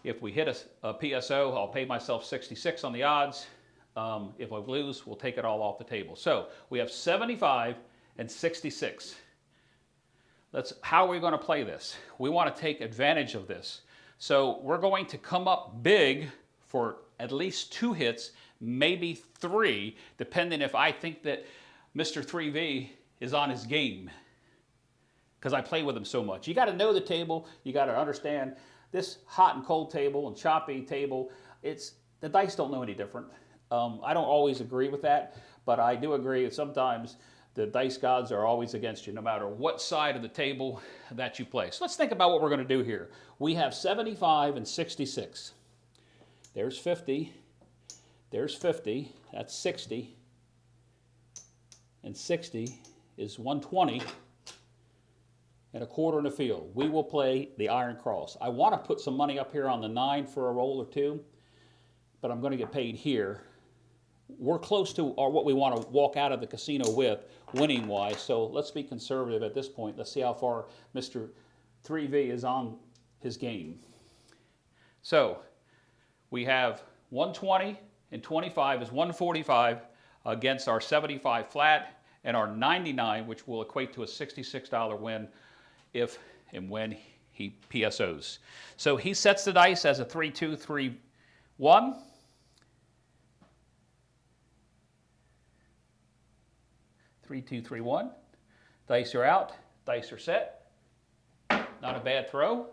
If we hit a PSO, I'll pay myself 66 on the odds. If I lose, we'll take it all off the table. So, we have 75 and 66. How are we going to play this? We want to take advantage of this. So we're going to come up big for at least 2 hits, maybe 3, depending if I think that Mr. 3V is on his game, because I play with him so much. You got to know the table. You got to understand this hot and cold table and choppy table. The dice don't know any different. I don't always agree with that, but I do agree that sometimes the dice gods are always against you, no matter what side of the table that you play. So let's think about what we're going to do here. We have 75 and 66. There's 50. There's 50. That's 60. And 60 is 120 and a quarter in the field. We will play the Iron Cross. I want to put some money up here on the 9 for a roll or 2, but I'm going to get paid here. We're close to what we want to walk out of the casino with, winning-wise, so let's be conservative at this point. Let's see how far Mr. 3V is on his game. So we have 120 and 25 is 145 against our 75 flat and our 99, which will equate to a $66 win if and when he PSOs. So he sets the dice as a 3-2, 3-1. 3-2, 3-1. Dice are out. Dice are set. Not a bad throw.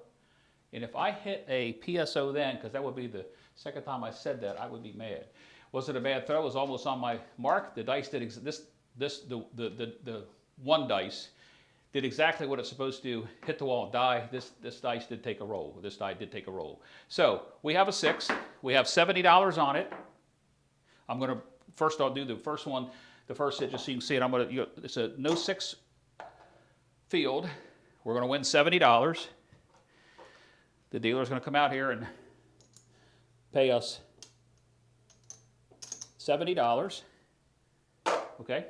And if I hit a PSO then, because that would be the second time I said that, I would be mad. Was it a bad throw? It was almost on my mark. The dice did the one dice did exactly what it's supposed to, hit the wall and die. This dice did take a roll. This die did take a roll. So we have a 6. We have $70 on it. I'm going to first I'll do the first one. The first hit, just so you can see it, it's a no 6 field. We're going to win $70. The dealer's going to come out here and pay us $70. Okay?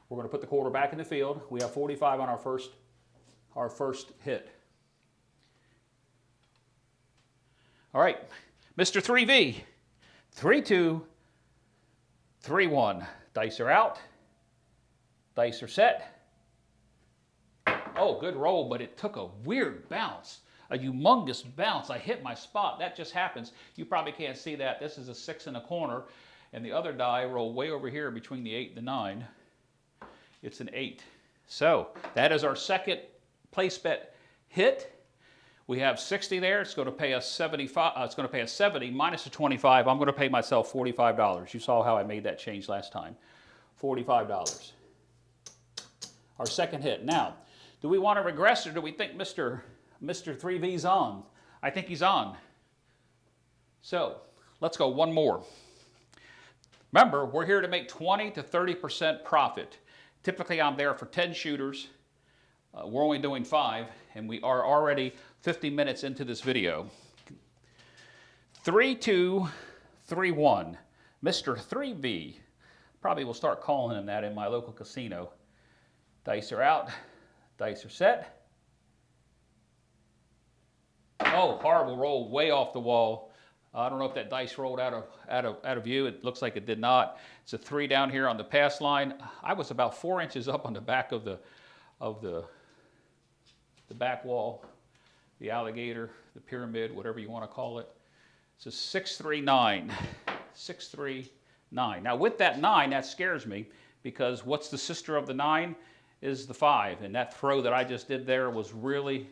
We're going to put the quarter back in the field. We have 45 on our first hit. All right, Mr. 3V, 3-2, 3-1. Dice are out. Dice are set. Oh, good roll, but it took a weird bounce, a humongous bounce. I hit my spot. That just happens. You probably can't see that. This is a 6 in the corner, and the other die rolled way over here between the 8 and the 9. It's an 8. So that is our second place bet hit. We have 60 there. It's going to pay us 75. It's going to pay us 70 minus the 25. I'm going to pay myself $45. You saw how I made that change last time. $45. Our second hit. Now, do we want to regress or do we think Mr. 3V's on? I think he's on. So let's go one more. Remember, we're here to make 20 to 30% profit. Typically, I'm there for 10 shooters. We're only doing 5, and we are already 50 minutes into this video. 3231, Mr. 3V. Probably will start calling him that in my local casino. Dice are out, dice are set. Oh, horrible roll, way off the wall. I don't know if that dice rolled out of view. It looks like it did not. It's a 3 down here on the pass line. I was about 4 inches up on the back of the back wall, the alligator, the pyramid, whatever you want to call it. It's a 639, 639. Now with that 9, that scares me because what's the sister of the 9 is the 5, and that throw that I just did there was really,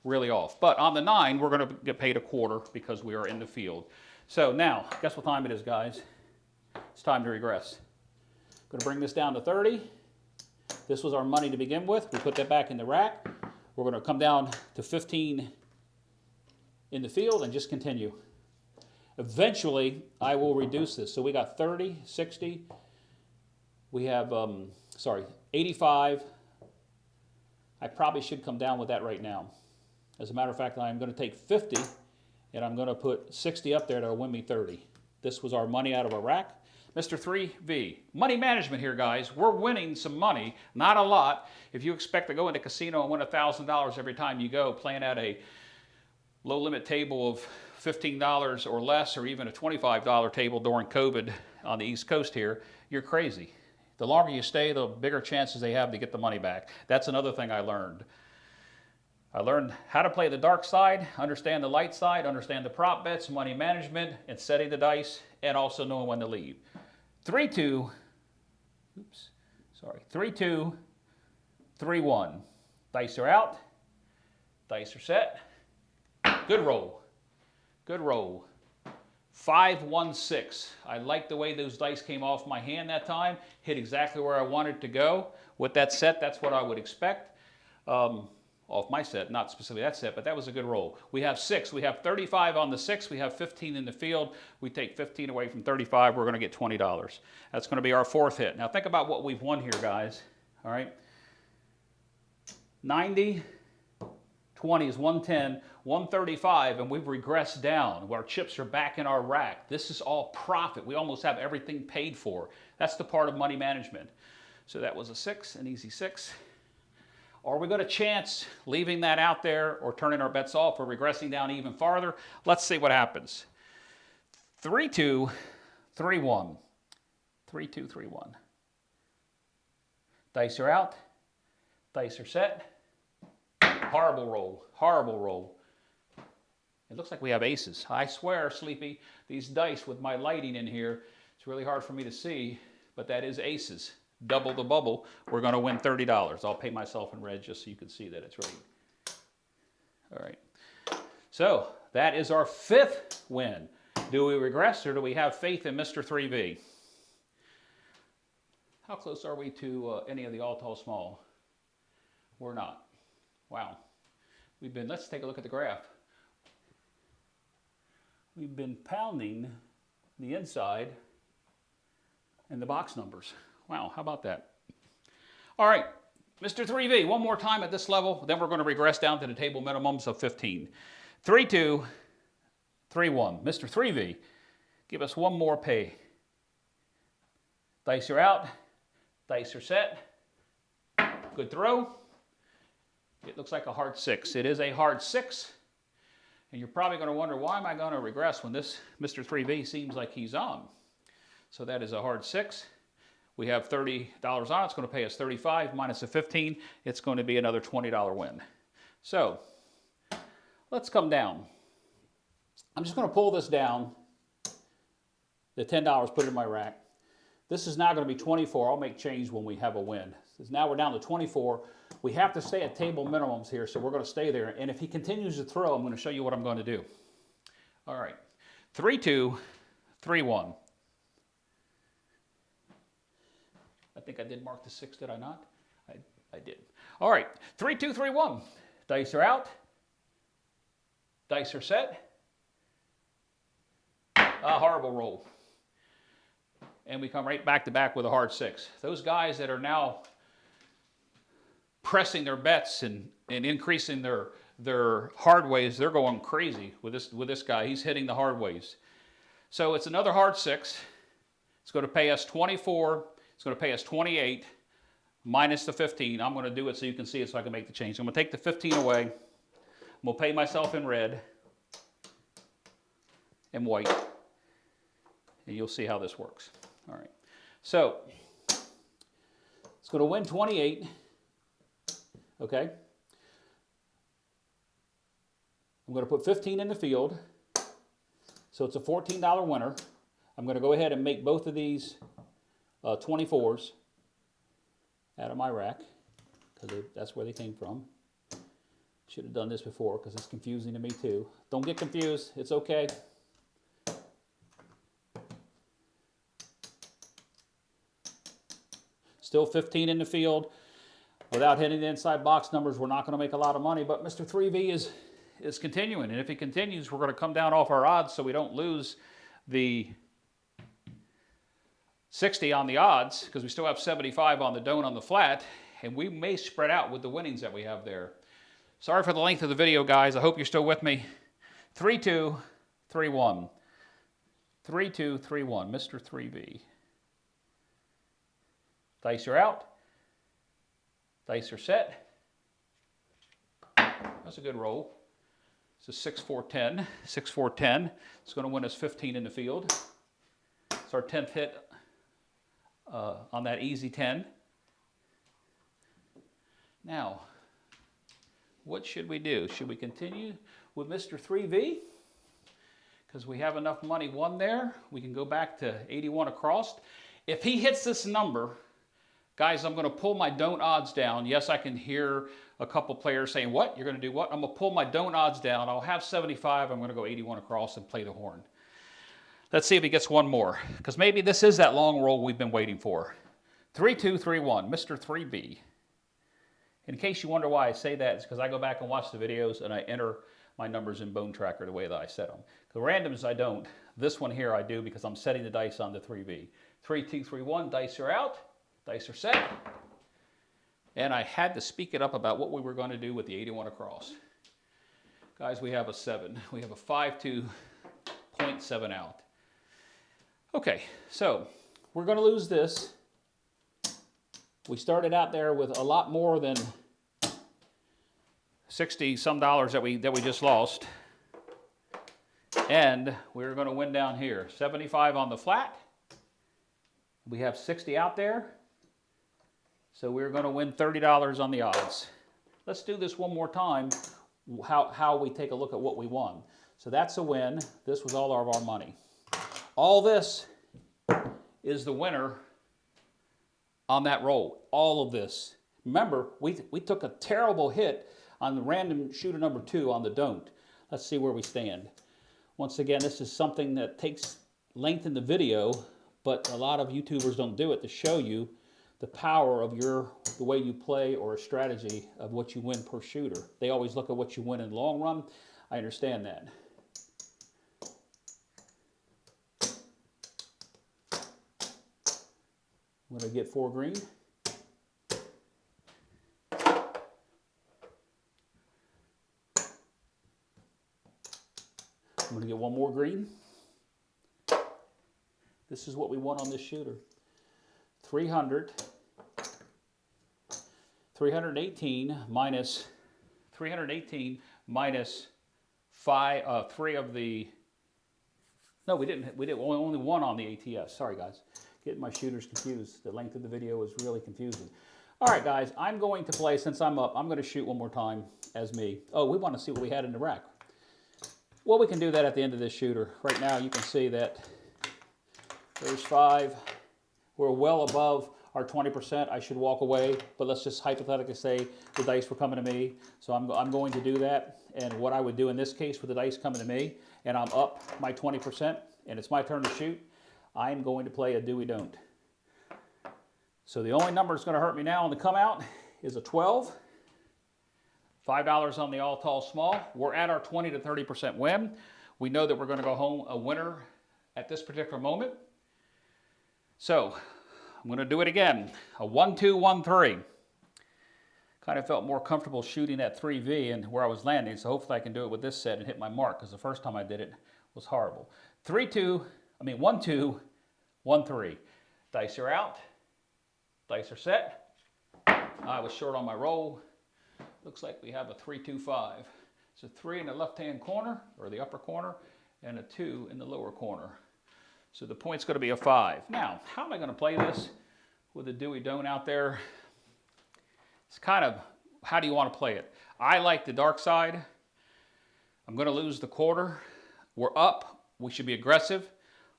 really off. But on the 9, we're going to get paid a quarter because we are in the field. So now, guess what time it is, guys? It's time to regress. Going to bring this down to 30. This was our money to begin with. We put that back in the rack. We're going to come down to 15 in the field and just continue. Eventually, I will reduce this. So we got 30, 60. We have, 85. I probably should come down with that right now. As a matter of fact, I'm going to take 50 and I'm going to put 60 up there to win me 30. This was our money out of our rack. Mr. 3V, money management here, guys. We're winning some money, not a lot. If you expect to go into a casino and win $1,000 every time you go, playing at a low limit table of $15 or less, or even a $25 table during COVID on the East Coast here, you're crazy. The longer you stay, the bigger chances they have to get the money back. That's another thing I learned. I learned how to play the dark side, understand the light side, understand the prop bets, money management, and setting the dice, and also knowing when to leave. 3-2, 3-2, 3-1. Dice are out, dice are set. Good roll, good roll. 5-1-6. I like the way those dice came off my hand that time. Hit exactly where I wanted to go. With that set, that's what I would expect. Off my set, not specifically that set, but that was a good roll. We have 6. We have 35 on the 6. We have 15 in the field. We take 15 away from 35. We're going to get $20. That's going to be our 4th hit. Now think about what we've won here, guys. All right. 90, 20 is 110, 135, and we've regressed down. Our chips are back in our rack. This is all profit. We almost have everything paid for. That's the part of money management. So that was a 6, an easy 6. Are we going to chance leaving that out there or turning our bets off or regressing down even farther? Let's see what happens. 3-2, 3-1. 3-2, 3-1. Dice are out. Dice are set. Horrible roll. Horrible roll. It looks like we have aces. I swear, Sleepy, these dice with my lighting in here, it's really hard for me to see, but that is aces. Double the bubble, we're going to win $30. I'll pay myself in red just so you can see that it's right. All right. So that is our 5th win. Do we regress or do we have faith in Mr. 3V? How close are we to any of the all tall small? We're not. Wow. Let's take a look at the graph. We've been pounding the inside and the box numbers. Wow, how about that? All right, Mr. 3V, one more time at this level, then we're going to regress down to the table minimums of 15. 3-2, 3-1. Mr. 3V, give us one more pay. Dice are out, dice are set. Good throw. It looks like a hard 6. It is a hard 6. And you're probably going to wonder, why am I going to regress when this Mr. 3V seems like he's on? So that is a hard 6. We have $30 on. It's going to pay us 35 minus a 15. It's going to be another $20 win. So let's come down. I'm just going to pull this down. The $10 put it in my rack. This is now going to be 24. I'll make change when we have a win. So now we're down to 24. We have to stay at table minimums here, so we're going to stay there. And if he continues to throw, I'm going to show you what I'm going to do. All right. 3-2, 3-1. I think I did mark the 6, did I not? I did. All right, 3-2, 3-1. Dice are out. Dice are set. A horrible roll. And we come right back to back with a hard 6. Those guys that are now pressing their bets and increasing their hard ways. They're going crazy with this guy. He's hitting the hard ways. So it's another hard 6. It's going to pay us 24. It's going to pay us 28 minus the 15. I'm going to do it so you can see it so I can make the change. So I'm going to take the 15 away. I'm going to pay myself in red and white. And you'll see how this works. All right. So it's going to win 28. Okay. I'm going to put 15 in the field. So it's a $14 winner. I'm going to go ahead and make both of these 24s out of my rack, because that's where they came from. Should have done this before because it's confusing to me too. Don't get confused. It's okay. Still 15 in the field. Without hitting the inside box numbers, we're not going to make a lot of money, but Mr. 3V is continuing. And if he continues, we're going to come down off our odds so we don't lose the 60 on the odds, because we still have 75 on the don't on the flat, and we may spread out with the winnings that we have there. Sorry for the length of the video, guys. I hope you're still with me. 3-2, 3-1. 3-2, 3-1, Mr. 3V. Dice are out. Dice are set. That's a good roll. It's a 6-4-10. 6-4-10. It's going to win us 15 in the field. It's our 10th hit on that easy 10. Now, what should we do? Should we continue with Mr. 3V? Because we have enough money won there. We can go back to 81 across. If he hits this number, guys, I'm going to pull my don't odds down. Yes, I can hear a couple players saying, what? You're going to do what? I'm going to pull my don't odds down. I'll have 75. I'm going to go 81 across and play the horn. Let's see if he gets one more, because maybe this is that long roll we've been waiting for. 3-2, 3-1, Mr. 3V. In case you wonder why I say that, it's because I go back and watch the videos and I enter my numbers in Bone Tracker the way that I set them. The randoms I don't. This one here I do because I'm setting the dice on the 3V. 3-2, 3-1, dice are out. Dice are set. And I had to speak it up about what we were going to do with the 81 across. Guys, we have a 7. We have a 5-2, 0.7 out. Okay, so we're going to lose this. We started out there with a lot more than 60 some dollars that we just lost. And we're going to win down here. 75 on the flat. We have 60 out there. So we're going to win $30 on the odds. Let's do this one more time, how we take a look at what we won. So that's a win. This was all of our money. All this is the winner on that roll. All of this. Remember, we took a terrible hit on the random shooter number 2 on the don't. Let's see where we stand. Once again, this is something that takes length in the video, but a lot of YouTubers don't do it to show you the power of the way you play, or a strategy of what you win per shooter. They always look at what you win in the long run. I understand that. I'm going to get 4 green. I'm going to get 1 more green. This is what we won on this shooter. 318 minus 5, 3 of the, no, we didn't, only 1 on the ATS. Sorry, guys. Getting my shooters confused. The length of the video is really confusing. All right, guys, I'm going to play, since I'm up, I'm going to shoot one more time as me. Oh, we want to see what we had in the rack. Well, we can do that at the end of this shooter. Right now, you can see that there's 5. We're well above our 20%. I should walk away, but let's just hypothetically say the dice were coming to me. So I'm going to do that. And what I would do in this case with the dice coming to me, and I'm up my 20%, and it's my turn to shoot, I'm going to play a do we don't. So the only number that's going to hurt me now on the come out is a 12. $5 on the all tall small. We're at our 20 to 30% win. We know that we're going to go home a winner at this particular moment. So I'm going to do it again. A 1-2-1-3. kind of felt more comfortable shooting at 3V and where I was landing, so hopefully I can do it with this set and hit my mark, because the first time I did it was horrible. 1, 2, 1, 3. Dice are out. Dice are set. I was short on my roll. Looks like we have a 3, 2, 5. It's a 3 in the left-hand corner, or the upper corner, and a 2 in the lower corner. So the point's going to be a 5. Now, how am I going to play this with a Dewey Don't out there? It's kind of, how do you want to play it? I like the dark side. I'm going to lose the quarter. We're up. We should be aggressive.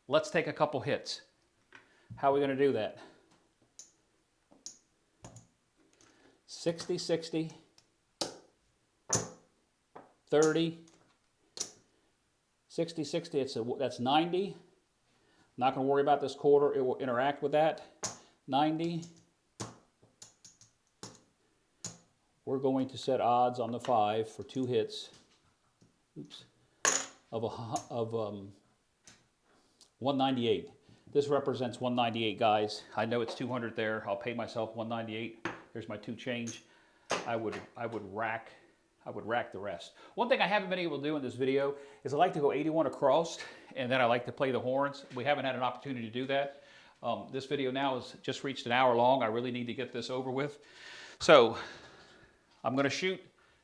Let's take a couple hits. How are we going to do that? 60, 60, 30, 60, 60, that's 90. I'm not going to worry about this quarter. It will interact with that. 90. We're going to set odds on the 5 for 2 hits. Oops. Of 198. This represents 198, guys. I know it's 200 there. I'll pay myself 198. There's my 2 change. I would rack the rest. One thing I haven't been able to do in this video is I like to go 81 across, and then I like to play the horns. We haven't had an opportunity to do that. This video now has just reached an hour long. I really need to get this over with. So I'm going to shoot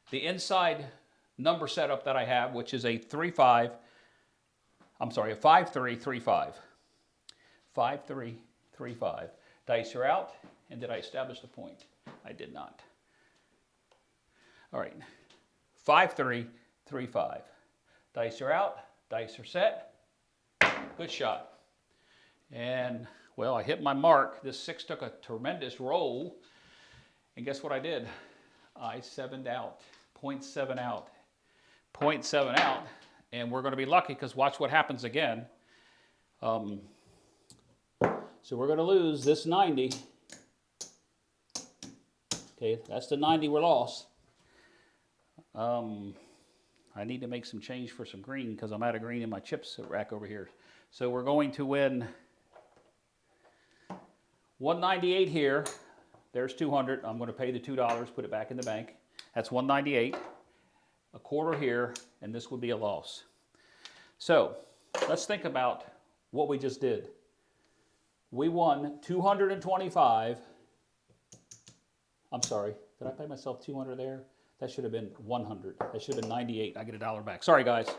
the inside number setup that I have, which is a 3-5. I'm sorry, a 5-3-3-5. 5-3-3-5. Dice are out. And did I establish the point? I did not. All right. 5-3-3-5. Dice are out. Dice are set. Good shot. And, well, I hit my mark. This 6 took a tremendous roll. And guess what I did? I 7'd out. 0.7 out. 0.7 out. And we're going to be lucky, because watch what happens again. So we're going to lose this 90. Okay, that's the 90 we're lost. I need to make some change for some green, because I'm out of green in my chips rack over here. So we're going to win 198 here. There's 200. I'm going to pay the $2, put it back in the bank. That's 198. A quarter here, and this would be a loss. So let's think about what we just did. We won 225. I'm sorry, did I pay myself 200 there? That should have been 100. That should have been 98. I get $1 back. Sorry, guys.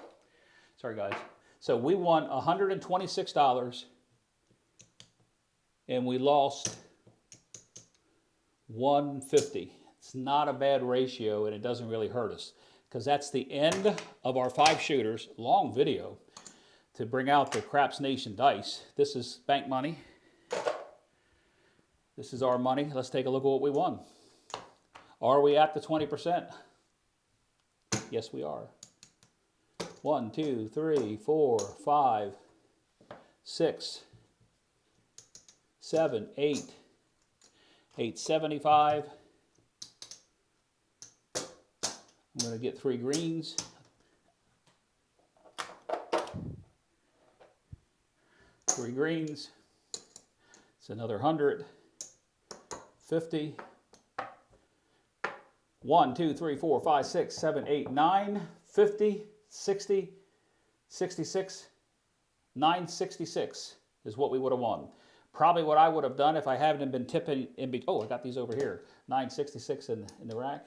Sorry, guys. So we won $126, and we lost 150. It's not a bad ratio, and it doesn't really hurt us, because that's the end of our 5 shooters. Long video to bring out the Craps Nation dice. This is bank money. This is our money. Let's take a look at what we won. Are we at the 20%? Yes, we are. 1, 2, 3, 4, 5, 6, 7, 8. 875. I'm going to get 3 greens. Three greens. It's another 100. 50. 1, 2, 3, 4, 5, 6, 7, 8, 9, 50, 60, 66, 966 is what we would have won. Probably what I would have done if I hadn't been tipping in between. Oh, I got these over here. 966 in the rack.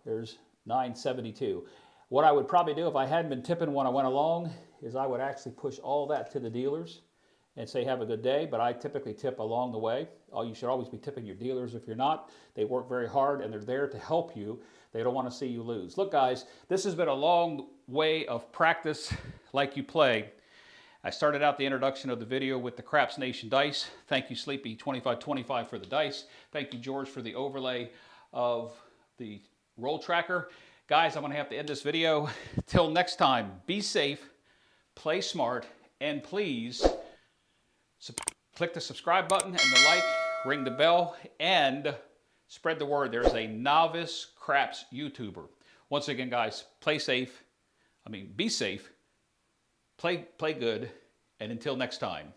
There's 972. What I would probably do if I hadn't been tipping when I went along is I would actually push all that to the dealers and say have a good day, but I typically tip along the way. Oh, you should always be tipping your dealers. If you're not, they work very hard and they're there to help you. They don't want to see you lose. Look, guys, this has been a long way of practice like you play. I started out the introduction of the video with the Craps Nation dice. Thank you, Sleepy2525, for the dice. Thank you, George, for the overlay of the roll tracker. Guys, I'm going to have to end this video. Till next time, be safe, play smart, and please click the subscribe button and the like, ring the bell, and spread the word. There's a Novice Craps YouTuber. Once again, guys, be safe, play good, and until next time.